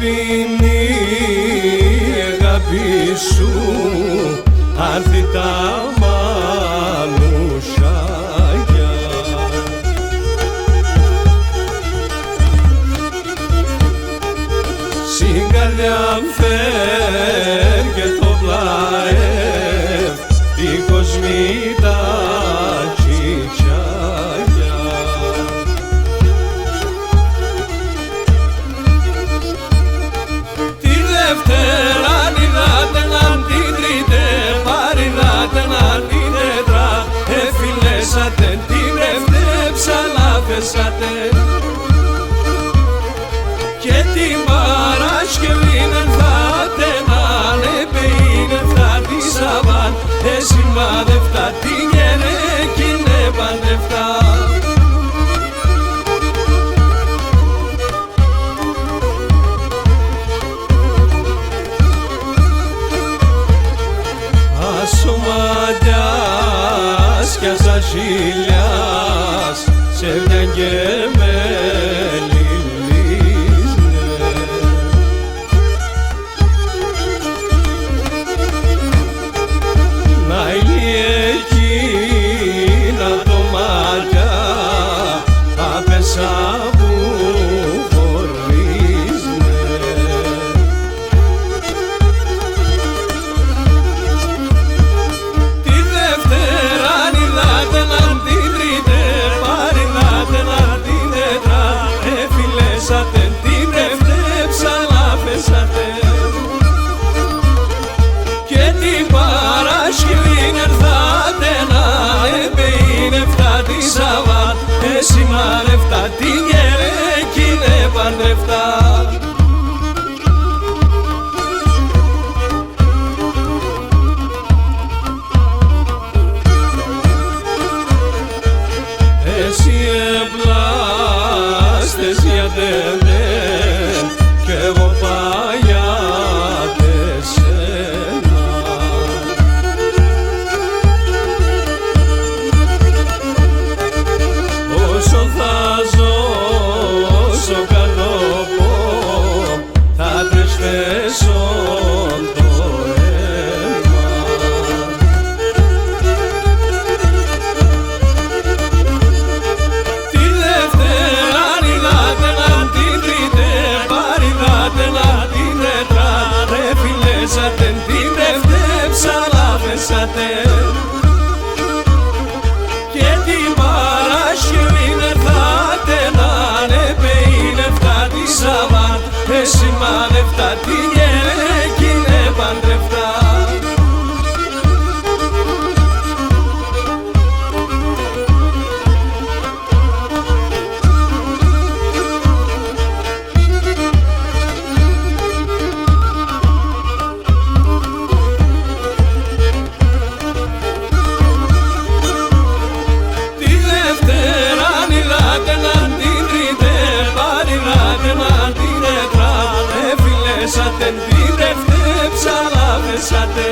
είναι η αγάπη σου άνθη τα μανουσάγια. Στην καρδιά φέρ και το πλαεύ την κοσμή τα τσιτσάγια. Τη Δευτέρα είδατε να την τρίτε, παρειδάτε να την έτρα, εφιλέσατε την ευτέψαλα φέσατε. Και την Παρασκευή ερθάτε να νεπεήν ερθά τη Σαββάν, εσημάδευτα την γερέκινε παντρευτά. Ασωματιάς κι ασασίλιας σε μια και με που χωρίζουνε. Τη Δευτέρα είδατε να την τρίτε, παρειδάτε να την έτρα, εφιλέσατε την ευτέψαλα φέσατε. Και την Παρασκευή ερθάτε να επεήν εφτά τη Σαββάν, εσημάδευτα την γερέκινε παντρευτά. Εσύ εμπλάστες για τεμέν κι εγώ παλιά τεσένα. Όσο θα ζω, όσο καλό πω, θα τρισθέσω το αίμα. Τη Δευτέρα είδατε να την τρίτε, παρειδάτε να την έτρα, εφιλέσατε την ευτέψαλα φέσατε. Και την Παρασκευή ερθάτε να νεπεήν εφτά τη Σαββάν, εσημάδευτα την γερέκινε παντρευτά. Την ευτέψαλα φέσατε.